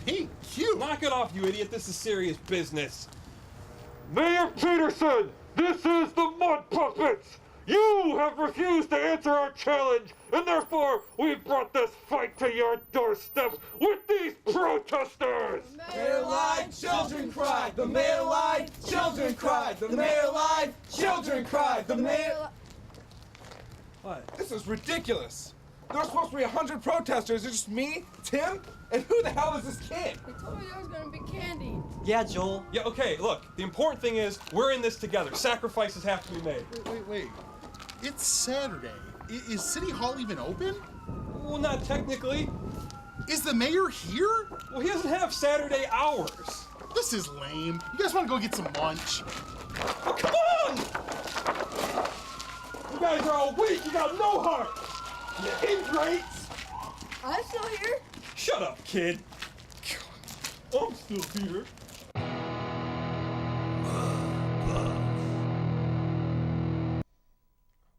pink. Cute. Knock it off, you idiot. This is serious business. Mayor Peterson, this is the Mud Puppets! You have refused to answer our challenge, and therefore we brought this fight to your doorstep with these protesters! The mayor lied, children cried. The mayor lied, children cried. The mayor lied, children cried. The mayor... What? This is ridiculous. There were supposed to be 100 protesters. It's just me, Tim, and who the hell is this kid? They told me there was gonna be candy. Yeah, Joel. Yeah, okay, look. The important thing is we're in this together. Sacrifices have to be made. Wait. It's Saturday. Is City Hall even open? Well, not technically. Is the mayor here? Well, he doesn't have Saturday hours. This is lame. You guys want to go get some lunch? Oh, come on! You guys are all weak. You got no heart. You ingrates. I'm still here. Shut up, kid. I'm still here.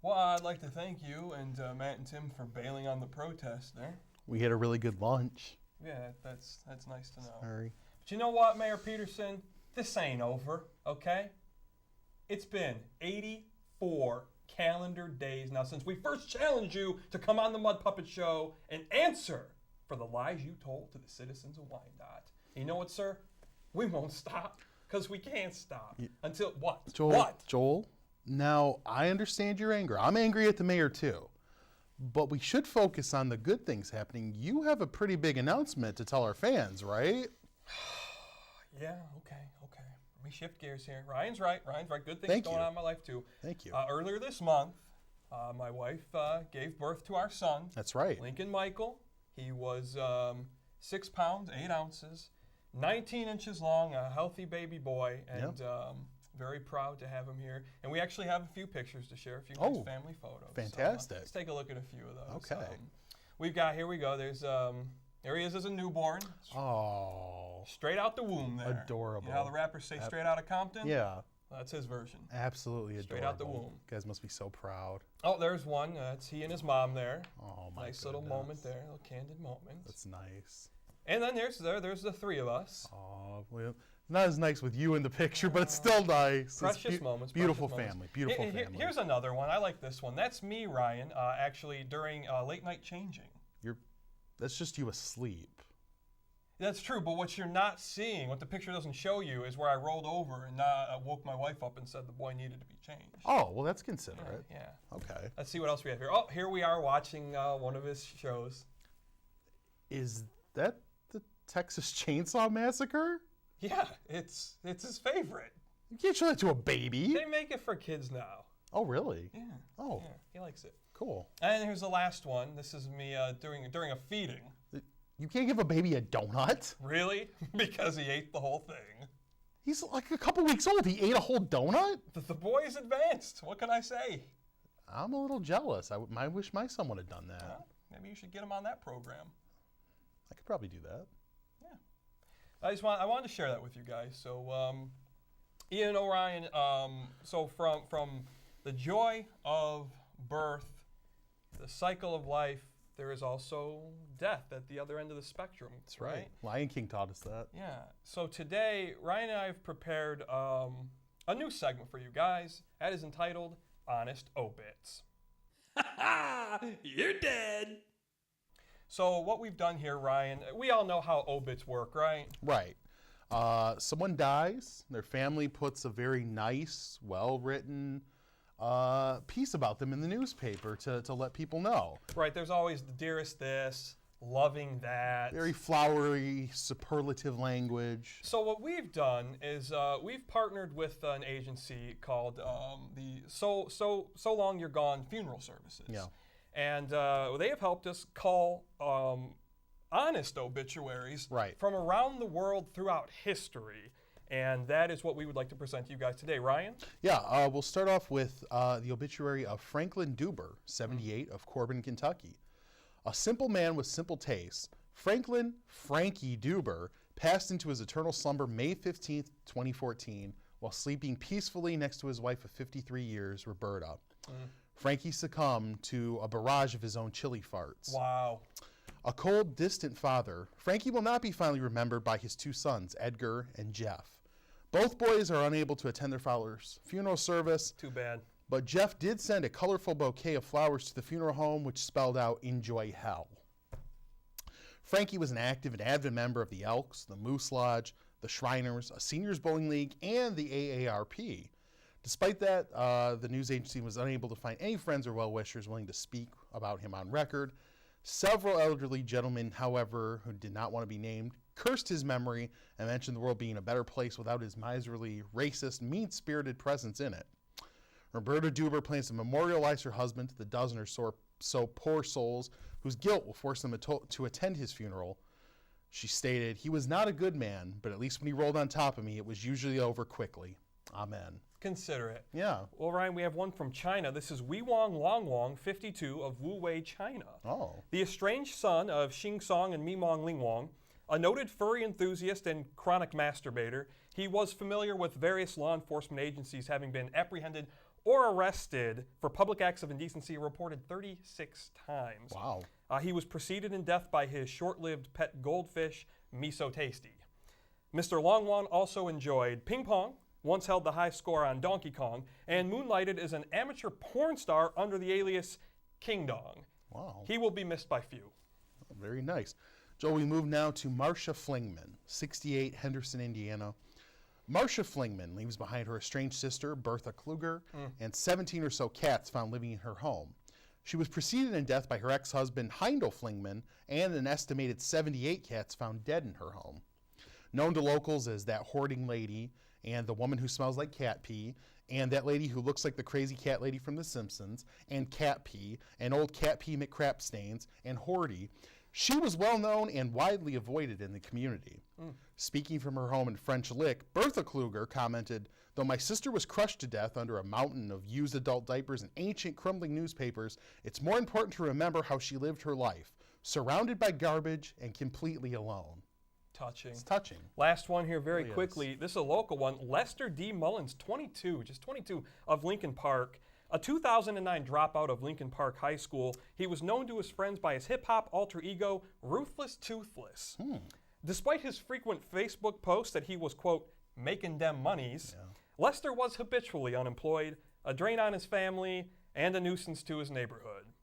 Well, I'd like to thank you and Matt and Tim for bailing on the protest there. We had a really good lunch. Yeah, that's nice to know. Sorry. But you know what, Mayor Peterson? This ain't over, okay? It's been 84 calendar days now since we first challenged you to come on the Mud Puppet Show and answer for the lies you told to the citizens of Wyandotte. You know what, sir? We won't stop, because we can't stop. Until what? Joel, What? Joel, now I understand your anger. I'm angry at the mayor too. But we should focus on the good things happening. You have a pretty big announcement to tell our fans, right? Yeah, okay. Let me shift gears here. Ryan's right. Good things Thank going you. on in my life, too. Thank you. Earlier this month, my wife gave birth to our son. That's right. Lincoln Michael. He was 6 pounds, 8 ounces, 19 inches long, a healthy baby boy, and very proud to have him here. And we actually have a few pictures to share, a few nice family photos. Fantastic. So, let's take a look at a few of those. Okay. We've got, here we go, there's, there he is as a newborn. Oh. Straight out the womb there. Adorable. You know how the rappers say straight out of Compton? Yeah. Well, that's his version. Absolutely Straight adorable. out the womb. You guys must be so proud. Oh, there's one. That's he and his mom there. Oh, my Nice little moment there, little candid moment. That's nice. And then there's the three of us. Oh, well, not as nice with you in the picture, but it's still nice. Precious moments. Beautiful precious family. moments. Beautiful family. Here's another one. I like this one. That's me, Ryan, actually during late night changing. That's just you asleep. That's true, but what you're not seeing, what the picture doesn't show you, is where I rolled over and woke my wife up and said the boy needed to be changed. Oh, well, that's considerate. Yeah. Okay. Let's see what else we have here. Oh, here we are watching one of his shows. Is that the Texas Chainsaw Massacre? Yeah, it's his favorite. You can't show that to a baby. They make it for kids now. Oh, really? Yeah. Oh. Yeah, he likes it. Cool. And here's the last one. This is me during a feeding. You can't give a baby a donut? Really? Because he ate the whole thing. He's like a couple weeks old. He ate a whole donut? The boy is advanced. What can I say? I'm a little jealous. I wish my son would have done that. Well, maybe you should get him on that program. I could probably do that. Yeah. I wanted to share that with you guys. So, Ian O'Ryan, so from the joy of birth, the cycle of life, there is also death at the other end of the spectrum. That's right. Lion King taught us that. Yeah. So today, Ryan and I have prepared a new segment for you guys. That is entitled Honest Obits. You're dead. So what we've done here, Ryan, we all know how obits work, right? Right. Someone dies, their family puts a very nice, well-written piece about them in the newspaper to let people know. Right, there's always the dearest this, loving that. Very flowery, superlative language. So what we've done is we've partnered with an agency called the So Long You're Gone Funeral Services. Yeah. And they have helped us call honest obituaries from around the world throughout history. And that is what we would like to present to you guys today. Ryan? Yeah, we'll start off with the obituary of Franklin Duber, 78, of Corbin, Kentucky. A simple man with simple tastes, Franklin Frankie Duber passed into his eternal slumber May 15th, 2014, while sleeping peacefully next to his wife of 53 years, Roberta. Frankie succumbed to a barrage of his own chili farts. Wow. A cold, distant father, Frankie will not be fondly remembered by his two sons, Edgar and Jeff. Both boys are unable to attend their father's funeral service. Too bad. But Jeff did send a colorful bouquet of flowers to the funeral home, which spelled out, "Enjoy hell." Frankie was an active and avid member of the Elks, the Moose Lodge, the Shriners, a seniors bowling league, and the AARP. Despite that, the news agency was unable to find any friends or well-wishers willing to speak about him on record. Several elderly gentlemen, however, who did not want to be named, cursed his memory and mentioned the world being a better place without his miserly, racist, mean-spirited presence in it. Roberta Duber plans to memorialize her husband to the dozen or so poor souls whose guilt will force them to attend his funeral. She stated, "He was not a good man, but at least when he rolled on top of me, it was usually over quickly. Amen." Consider it. Yeah. Well, Ryan, we have one from China. This is Wei Wang Longwang, 52, of Wuwei, China. Oh. The estranged son of Xing Song and Mimong Lingwang, a noted furry enthusiast and chronic masturbator, he was familiar with various law enforcement agencies, having been apprehended or arrested for public acts of indecency reported 36 times. Wow. He was preceded in death by his short-lived pet goldfish, Miso Tasty. Mr. Longwang also enjoyed ping pong, once held the high score on Donkey Kong, and moonlighted as an amateur porn star under the alias King Dong. Wow. He will be missed by few. Very nice. Joel, we move now to Marcia Flingman, 68, Henderson, Indiana. Marcia Flingman leaves behind her estranged sister, Bertha Kluger, and 17 or so cats found living in her home. She was preceded in death by her ex-husband, Heindel Flingman, and an estimated 78 cats found dead in her home. Known to locals as that hoarding lady, and the woman who smells like cat pee, and that lady who looks like the crazy cat lady from The Simpsons, and Cat Pee, and old Cat Pee McCrapstains, and Horty, she was well known and widely avoided in the community. Speaking from her home in French Lick, Bertha Kluger commented, "Though my sister was crushed to death under a mountain of used adult diapers and ancient crumbling newspapers, it's more important to remember how she lived her life, surrounded by garbage and completely alone." Touching. It's touching. Last one here very Really quickly. is. This is a local one. Lester D. Mullins, 22, just 22, of Lincoln Park. A 2009 dropout of Lincoln Park High School, he was known to his friends by his hip-hop alter ego, Ruthless Toothless. Despite his frequent Facebook posts that he was, quote, making them monies, Lester was habitually unemployed, a drain on his family, and a nuisance to his neighborhood.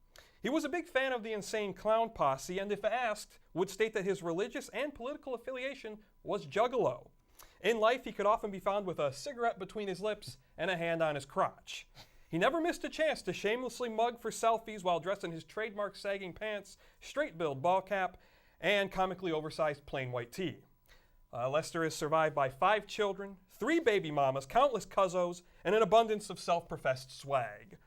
He was a big fan of the Insane Clown Posse, and if asked, would state that his religious and political affiliation was Juggalo. In life, he could often be found with a cigarette between his lips and a hand on his crotch. He never missed a chance to shamelessly mug for selfies while dressed in his trademark sagging pants, straight-billed ball cap, and comically oversized plain white tee. Lester is survived by 5 children, 3 baby mamas, countless cuzzos, and an abundance of self-professed swag.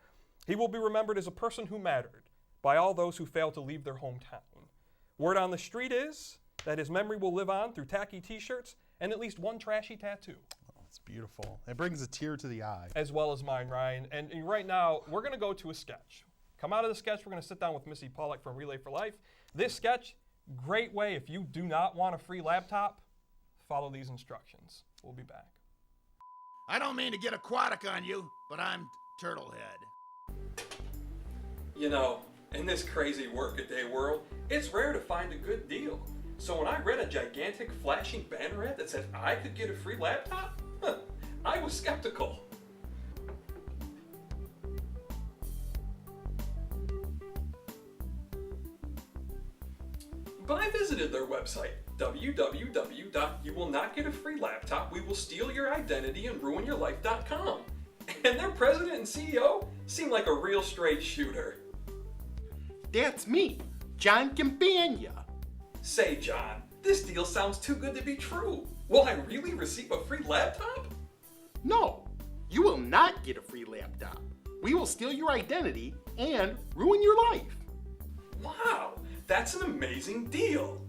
He will be remembered as a person who mattered by all those who failed to leave their hometown. Word on the street is that his memory will live on through tacky t-shirts and at least one trashy tattoo. Oh, it's beautiful. It brings a tear to the eye. As well as mine, Ryan. And right now, we're going to go to a sketch. Come out of the sketch, we're going to sit down with Missy Pawlak from Relay for Life. This sketch, great way, if you do not want a free laptop, follow these instructions. We'll be back. I don't mean to get aquatic on you, but I'm Turtlehead. You know, in this crazy workaday world, it's rare to find a good deal. So when I read a gigantic flashing banner ad that said I could get a free laptop, I was skeptical. But I visited their website, www.youwillnotgetatfreelaptop, and their president and CEO seemed like a real straight shooter. That's me, John Campagna. Say, John, this deal sounds too good to be true. Will I really receive a free laptop? No, you will not get a free laptop. We will steal your identity and ruin your life. Wow, that's an amazing deal.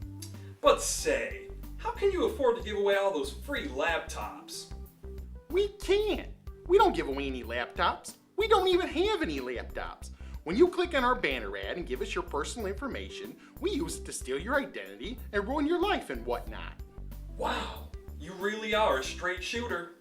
But say, how can you afford to give away all those free laptops? We can't. We don't give away any laptops. We don't even have any laptops. When you click on our banner ad and give us your personal information, we use it to steal your identity and ruin your life and whatnot. Wow, you really are a straight shooter.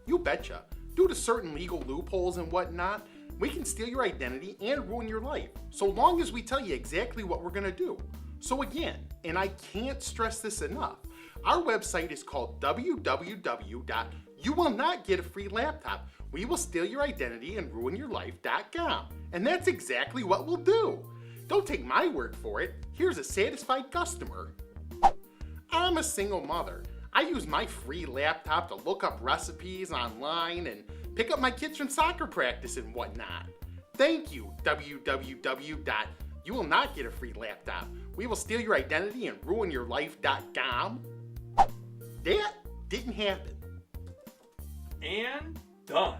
You betcha. Due to certain legal loopholes and whatnot, we can steal your identity and ruin your life, so long as we tell you exactly what we're gonna do. So again, and I can't stress this enough, our website is called www.youwillnotgetafreelaptop.we-will-steal-your-identity-and-ruin-your-life.com. And that's exactly what we'll do. Don't take my word for it. Here's a satisfied customer. I'm a single mother. I use my free laptop to look up recipes online and pick up my kids from soccer practice and whatnot. Thank you, www.youwillnotgetafreelaptop.we-will-steal-your-identity-and-ruin-your-life.com. That didn't happen. And done.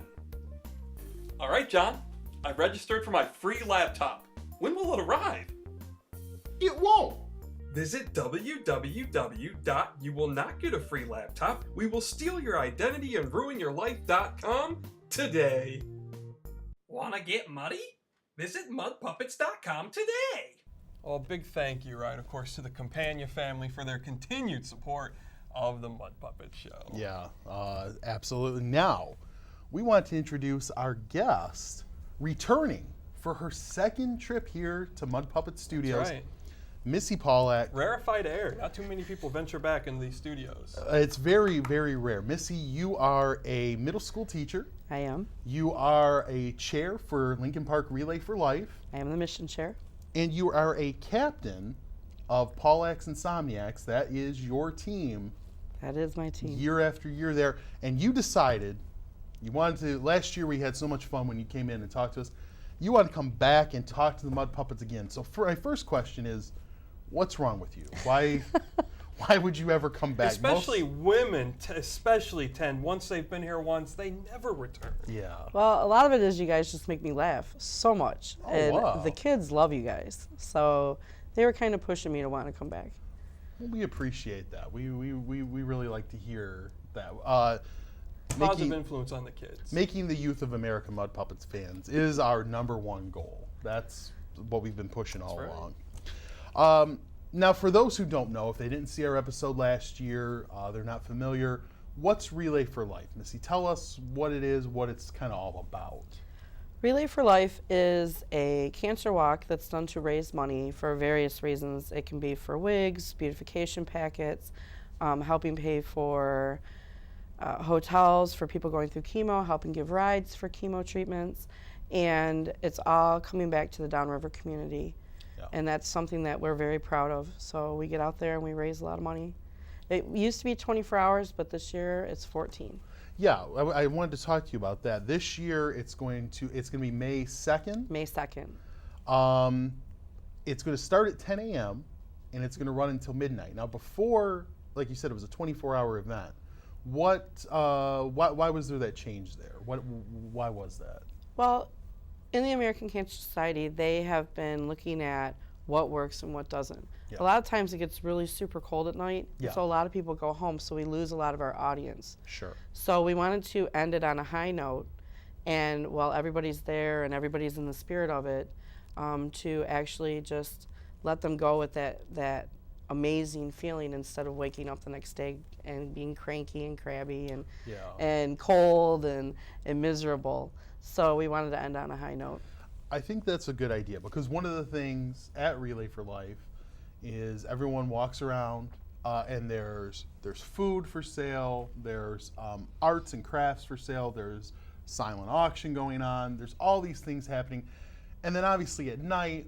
All right, John. I've registered for my free laptop. When will it arrive? It won't. Visit www.youwillnotgetafreelaptop-we-will-steal-your-identity-and-ruin-your-life.com today. Wanna get muddy? Visit mudpuppets.com today. Oh, big thank you, right, of course, to the Campagna family for their continued support of the Mud Puppet Show. Yeah, absolutely. Now, we want to introduce our guest returning for her second trip here to Mud Puppet Studios. That's right. Missy Pawlak. Rarefied air. Not too many people venture back into these studios. It's very, very rare. Missy, you are a middle school teacher. I am. You are a chair for Lincoln Park Relay for Life. I am the mission chair. And you are a captain of Pawlak's Insomniacs. That is your team. That is my team. Year after year there. And you decided, you wanted to, last year we had so much fun when you came in and talked to us. You want to come back and talk to the Mud Puppets again. So my first question is, what's wrong with you? Why would you ever come back? Especially women, especially tend, once they've been here once, they never return. Yeah. Well, a lot of it is you guys just make me laugh so much. Oh, and wow. the kids love you guys. So they were kind of pushing me to want to come back. Well, we appreciate that. We really like to hear that. Positive influence on the kids. Making the youth of America Mud Puppets fans is our #1 goal. That's what we've been pushing all along. Now, for those who don't know, if they didn't see our episode last year, they're not familiar, what's Relay for Life? Missy, tell us what it is, what it's kind of all about. Relay for Life is a cancer walk that's done to raise money for various reasons. It can be for wigs, beautification packets, helping pay for hotels for people going through chemo, helping give rides for chemo treatments, and it's all coming back to the Downriver community. Yeah. And that's something that we're very proud of. So we get out there and we raise a lot of money. It used to be 24 hours, but this year it's 14. Yeah, I wanted to talk to you about that. This year it's going to be May 2nd. May 2nd. It's going to start at 10 a.m. and it's going to run until midnight. Now, before, like you said, it was a 24-hour event. Why was there that change there? Why was that? Well, in the American Cancer Society, they have been looking at what works and what doesn't. Yeah. A lot of times it gets really super cold at night, so a lot of people go home, so we lose a lot of our audience. Sure. So we wanted to end it on a high note, and while everybody's there and everybody's in the spirit of it, to actually just let them go with that amazing feeling instead of waking up the next day and being cranky and crabby and cold and miserable. So we wanted to end on a high note. I think that's a good idea, because one of the things at Relay for Life is everyone walks around and there's food for sale, there's arts and crafts for sale, there's silent auction going on, there's all these things happening. And then obviously at night,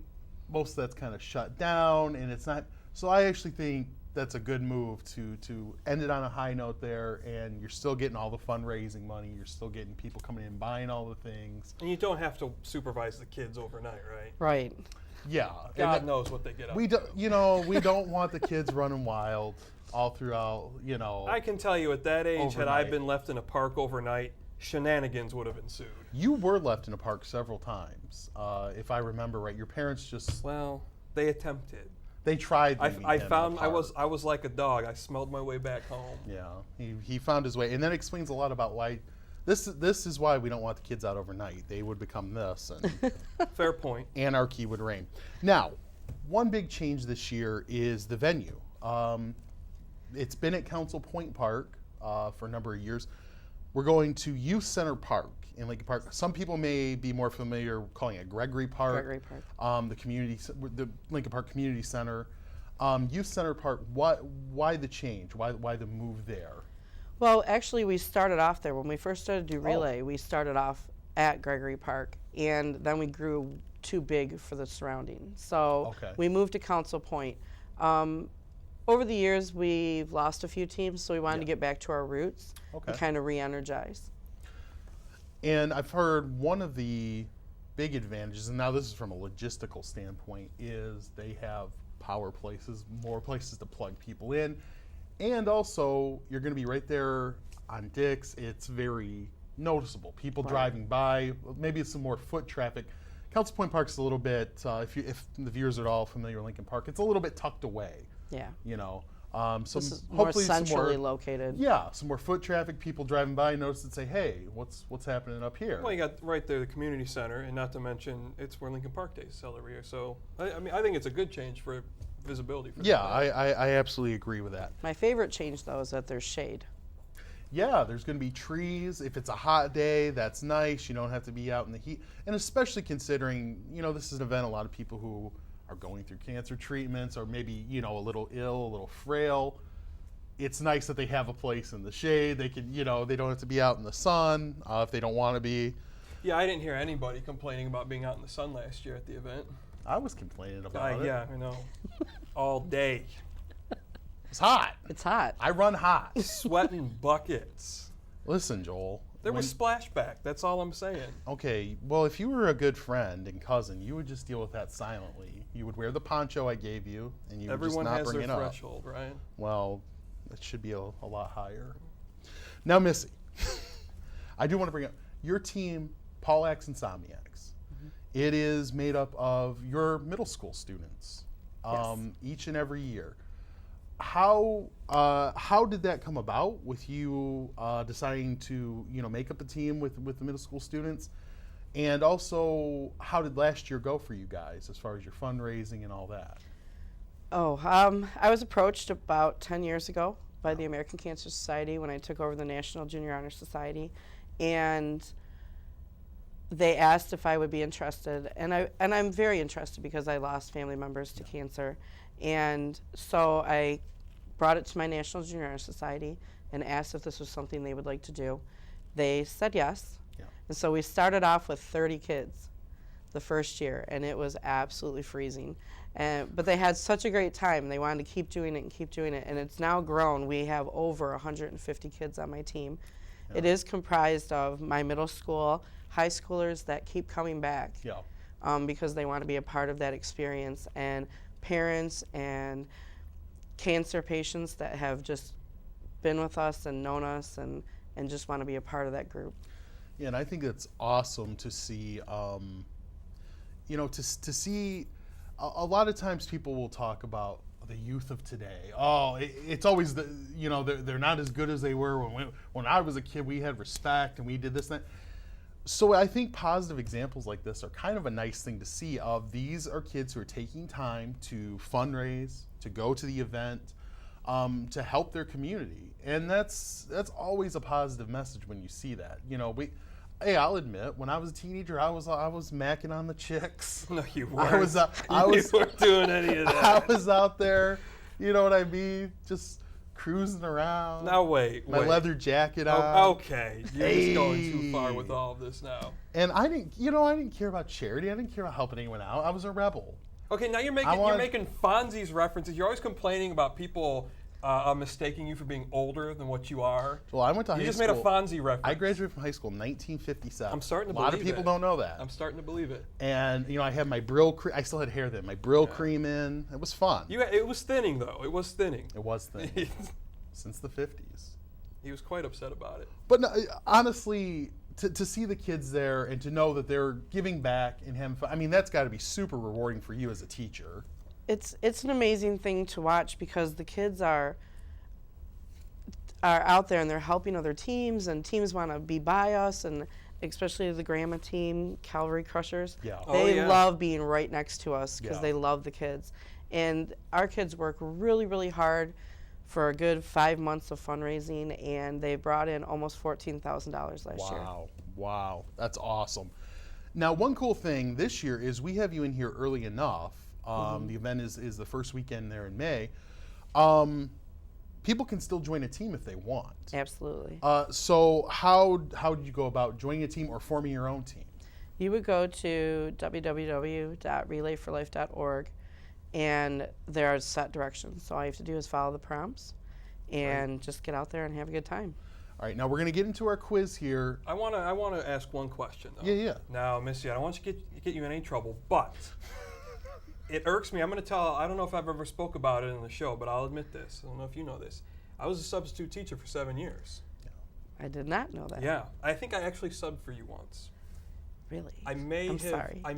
most of that's kind of shut down, and it's not. So I actually think that's a good move to end it on a high note there, and you're still getting all the fundraising money, you're still getting people coming in buying all the things. And you don't have to supervise the kids overnight, right? Right. Yeah. God knows what they get up to. We don't want the kids running wild all throughout, I can tell you at that age, overnight. had I been left in a park overnight, shenanigans would have ensued. You were left in a park several times, if I remember right. Your parents just... Well, they attempted. They tried. I was like a dog. I smelled my way back home. Yeah, he found his way, and that explains a lot about why. This is why we don't want the kids out overnight. They would become this, and fair point. Anarchy would reign. Now, one big change this year is the venue. It's been at Council Point Park for a number of years. We're going to Youth Center Park in Lincoln Park. Some people may be more familiar calling it Gregory Park. Gregory Park. The Lincoln Park Community Center. Youth Center Park, why the change? Why the move there? Well, actually, we started off there. When we first started to do relay, we started off at Gregory Park, and then we grew too big for the surroundings. So we moved to Council Point. Over the years, we've lost a few teams, so we wanted to get back to our roots and kind of re-energize. And I've heard one of the big advantages, and now this is from a logistical standpoint, is they have power places, more places to plug people in, and also you're going to be right there on Dix. It's very noticeable. People driving by, maybe it's some more foot traffic. Council Point Park's a little bit, if the viewers are at all familiar with Lincoln Park, it's a little bit tucked away. Yeah. You know, this is more centrally located. Yeah, some more foot traffic, people driving by notice and say, hey, what's happening up here? Well, you got right there the community center, and not to mention it's where Lincoln Park Days sell every year. So, I mean, I think it's a good change for visibility. For I absolutely agree with that. My favorite change, though, is that there's shade. Yeah, there's going to be trees. If it's a hot day, that's nice. You don't have to be out in the heat. And especially considering, you know, this is an event, a lot of people who are going through cancer treatments or maybe, you know, a little ill, a little frail. It's nice that they have a place in the shade. They can, you know, they don't have to be out in the sun if they don't want to be. Yeah, I didn't hear anybody complaining about being out in the sun last year at the event. I was complaining about it. Yeah, I know. All day. It's hot. It's hot. I run hot. Sweating buckets. Listen, Joel. There was splashback. That's all I'm saying. Okay, well, if you were a good friend and cousin, you would just deal with that silently. You would wear the poncho I gave you, and you would just not bring it up. Everyone has their threshold, right? Well, it should be a lot higher. Now, Missy, I do want to bring up your team, Pawlak's Insomniacs. It is made up of your middle school students each and every year. How did that come about with you deciding to, you know, make up a team with the middle school students? And also, how did last year go for you guys as far as your fundraising and all that? I was approached about 10 years ago by the American Cancer Society when I took over the National Junior Honor Society, and they asked if I would be interested, and I'm very interested because I lost family members to cancer. And so I brought it to my National Junior Honor Society and asked if this was something they would like to do. They said yes. And so we started off with 30 kids the first year, and it was absolutely freezing. But they had such a great time. They wanted to keep doing it and keep doing it. And it's now grown. We have over 150 kids on my team. It is comprised of my middle school, high schoolers that keep coming back because they want to be a part of that experience, and parents and cancer patients that have just been with us and known us and just want to be a part of that group. Yeah, and I think it's awesome to see, you know, to see a lot of times people will talk about the youth of today. Oh, it's always the, you know, they're not as good as they were when I was a kid. We had respect and we did this and that. So I think positive examples like this are kind of a nice thing to see of these are kids who are taking time to fundraise, to go to the event, to help their community. And that's always a positive message when you see that. You know, hey, I'll admit, when I was a teenager, I was macking on the chicks. No, you weren't. I was you weren't doing any of that. I was out there, you know what I mean, just cruising around. Now wait. My leather jacket on. Oh, okay, you're just going too far with all of this now. And I didn't care about charity. I didn't care about helping anyone out. I was a rebel. Okay, now you're making Fonzie's references. You're always complaining about people mistaking you for being older than what you are. Well, I went to high school. You just made a Fonzie reference. I graduated from high school in 1957. I'm starting to believe it. A lot of people don't know that. I'm starting to believe it. And, you know, I had my Brill cream. I still had hair then. My Brill cream in. It was fun. It was thinning, though. It was thinning. It was thinning. Since the 50s. He was quite upset about it. But no, honestly, to see the kids there and to know that they're giving back and having fun, I mean, that's got to be super rewarding for you as a teacher. It's an amazing thing to watch because the kids are out there and they're helping other teams, and teams want to be by us, and especially the grandma team, Calvary Crushers. Yeah. They love being right next to us because they love the kids. And our kids work really, really hard for a good 5 months of fundraising, and they brought in almost $14,000 last year. Wow, that's awesome. Now, one cool thing this year is we have you in here early enough The event is the first weekend there in May. People can still join a team if they want. Absolutely. So how do you go about joining a team or forming your own team? You would go to www.relayforlife.org, and there are set directions. So all you have to do is follow the prompts and just get out there and have a good time. All right, now we're going to get into our quiz here. I want to ask one question, though. Yeah. Now, Missy, I don't want to get you in any trouble, but it irks me. I'm going to tell, I don't know if I've ever spoke about it in the show, but I'll admit this. I don't know if you know this. I was a substitute teacher for 7 years. I did not know that. Yeah. I think I actually subbed for you once. Really? Sorry. I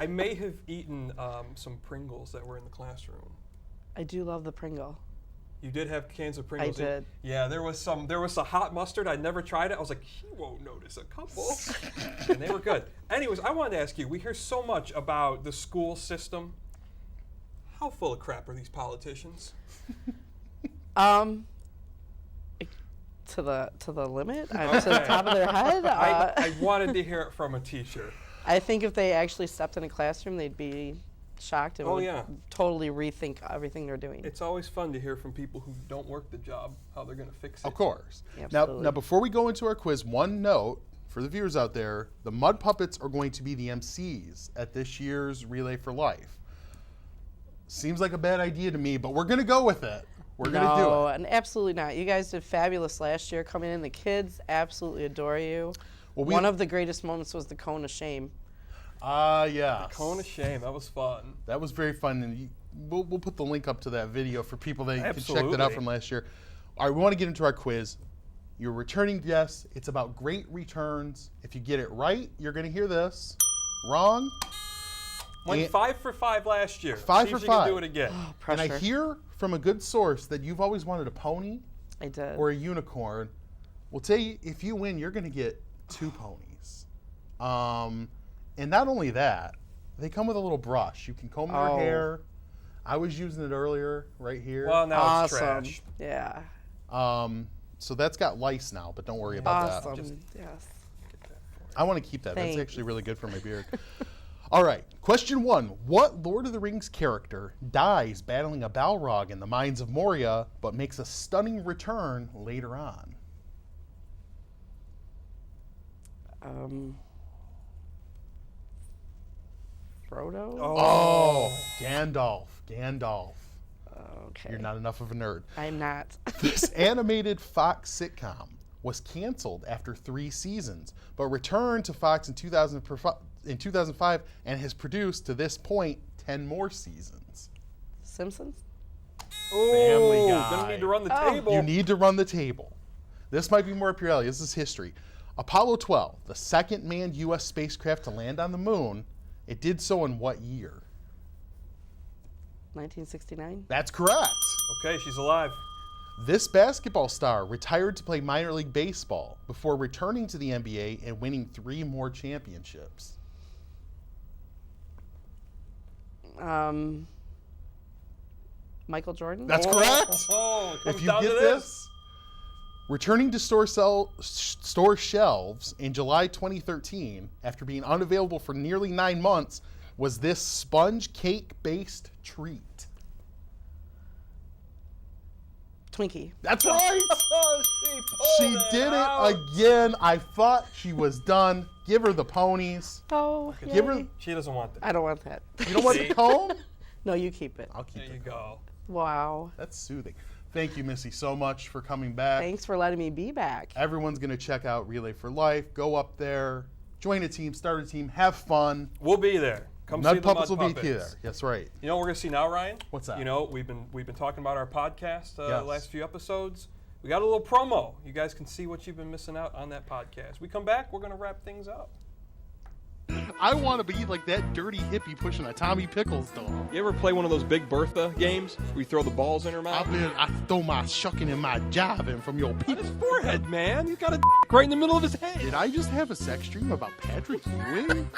may have eaten some Pringles that were in the classroom. I do love the Pringle. You did have cans of Pringles. I did. Yeah, there was some hot mustard. I'd never tried it. I was like, he won't notice a couple. And they were good. Anyways, I wanted to ask you, we hear so much about the school system. How full of crap are these politicians? To the limit? To the top of their head? I wanted to hear it from a teacher. I think if they actually stepped in a classroom, they'd be shocked and would totally rethink everything they're doing. It's always fun to hear from people who don't work the job, how they're going to fix it. Of course. Absolutely. Now, before we go into our quiz, one note for the viewers out there, the Mud Puppets are going to be the MCs at this year's Relay for Life. Seems like a bad idea to me, but we're going to go with it. We're going to do it. No, and absolutely not. You guys did fabulous last year coming in. The kids absolutely adore you. Well, one of the greatest moments was the cone of shame. Yeah. The cone of shame. That was fun. That was very fun, and we'll put the link up to that video for people that can check that out from last year. All right, we want to get into our quiz. You're returning guests. It's about great returns. If you get it right, you're going to hear this. Wrong. Went 5 for 5 last year. 5 See for if you 5. can do it again. And I hear from a good source that you've always wanted a pony. I did. Or a unicorn. We'll tell you, if you win, you're going to get 2 ponies. And not only that, they come with a little brush. You can comb their hair. I was using it earlier, right here. Well, now it's trash. Yeah. So that's got lice now, but don't worry about that. Awesome. Yes. I want to keep that. Thanks. That's actually really good for my beard. All right, question 1. What Lord of the Rings character dies battling a Balrog in the Mines of Moria, but makes a stunning return later on? Frodo? Oh, Gandalf. Okay. You're not enough of a nerd. I'm not. This animated Fox sitcom was canceled after 3 seasons, but returned to Fox in 2005 and has produced, to this point, 10 more seasons. Simpsons? Family Guy. Gonna need to run the table. You need to run the table. This might be more up your alley. This is history. Apollo 12, the second manned U.S. spacecraft to land on the moon, it did so in what year? 1969? That's correct. Okay, she's alive. This basketball star retired to play minor league baseball before returning to the NBA and winning 3 more championships. Michael Jordan? That's correct. If you get this, returning to store shelves in July 2013 after being unavailable for nearly 9 months was this sponge cake-based treat. Twinkie. That's right. She did it again. I thought she was done. Give her the ponies. Oh, Give her. She doesn't want that. I don't want that. You don't want the comb? No, you keep it. I'll keep it. There you go. Wow. That's soothing. Thank you, Missy, so much for coming back. Thanks for letting me be back. Everyone's going to check out Relay for Life. Go up there, join a team, start a team, have fun. We'll be there. Come see the Mud Puppets will Puppets. be there. That's right. You know what we're gonna see now, Ryan? What's that? You know, we've been talking about our podcast Yes. last few episodes. We got a little promo. You guys can see what you've been missing out on that podcast. We come back, we're gonna wrap things up. I want to be like that dirty hippie pushing a Tommy Pickles dog. You ever play one of those Big Bertha games where you throw the balls in her mouth? I throw my shucking and my jiving from your On people. his forehead, man. He's got a right in the middle of his head. Did I just have a sex dream about Patrick Ewing?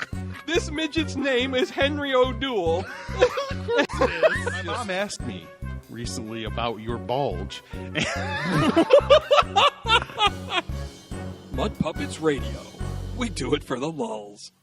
This midget's name is Henry O'Doul. My mom asked me recently about your bulge. Mud Puppets Radio. We do it for the lulz.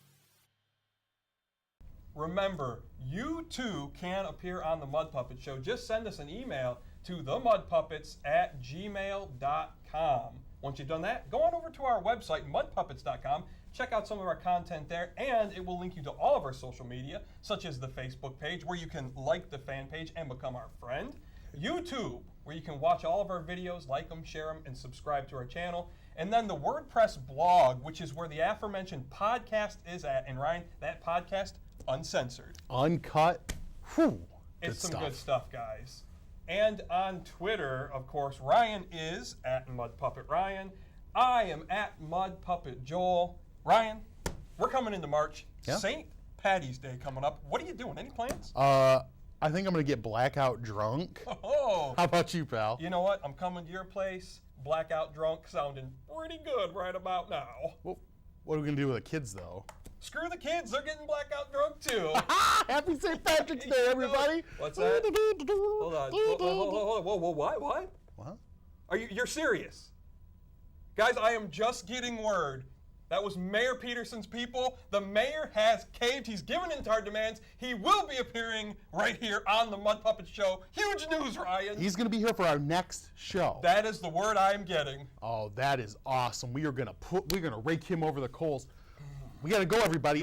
Remember, you too can appear on the Mud Puppet Show. Just send us an email to themudpuppets@gmail.com. Once you've done that, go on over to our website, mudpuppets.com. Check out some of our content there, and it will link you to all of our social media, such as the Facebook page, where you can like the fan page and become our friend. YouTube, where you can watch all of our videos, like them, share them, and subscribe to our channel. And then the WordPress blog, which is where the aforementioned podcast is at. And Ryan, that podcast, uncensored. Uncut. Whew. It's some good stuff, guys. And on Twitter, of course, Ryan is at MudPuppetRyan. I am at MudPuppetJoel. Ryan, we're coming into March. Yeah. St. Patty's Day coming up. What are you doing? Any plans? I think I'm going to get blackout drunk. Oh. How about you, pal? You know what? I'm coming to your place, blackout drunk, sounding pretty good right about now. Well, what are we going to do with the kids, though? Screw the kids. They're getting blackout drunk, too. Happy St. Patrick's Day, everybody. What's that? Hold on. Whoa, what? What? You're serious? Guys, I am just getting word. That was Mayor Peterson's people. The mayor has caved. He's given in to our demands. He will be appearing right here on the Mud Puppet Show. Huge news, Ryan. He's going to be here for our next show. That is the word I am getting. Oh, that is awesome. We're going to rake him over the coals. We got to go, everybody.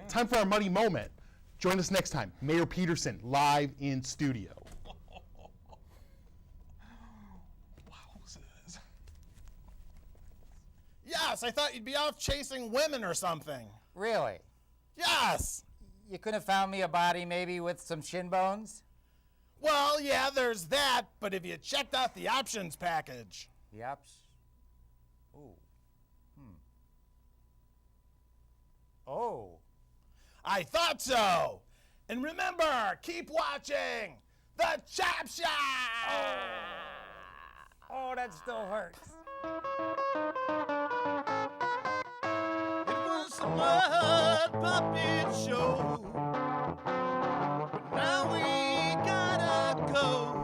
Time for our muddy moment. Join us next time. Mayor Peterson, live in studio. Yes, I thought you'd be off chasing women or something. Really? Yes. You couldn't have found me a body maybe with some shin bones? Well, yeah, there's that, but if you checked out the options package. The Ooh. Oh. I thought so. And remember, keep watching the Chop Shop. Oh, that still hurts. It was a Mud Puppet Show. But now we gotta go.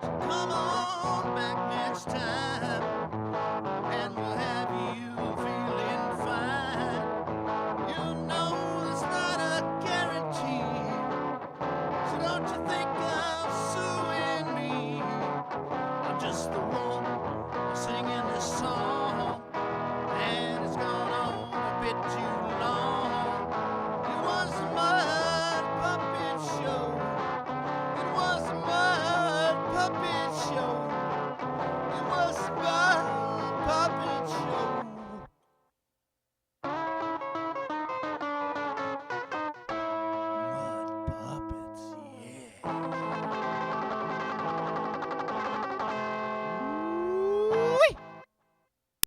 So come on back next time, and we'll have you feeling fine. You know it's not a guarantee, so don't you think I'm suing me? I'm just the one singing this song, and it's gone on a bit too long. It was a Mud Puppet Show. It was a Mud Puppet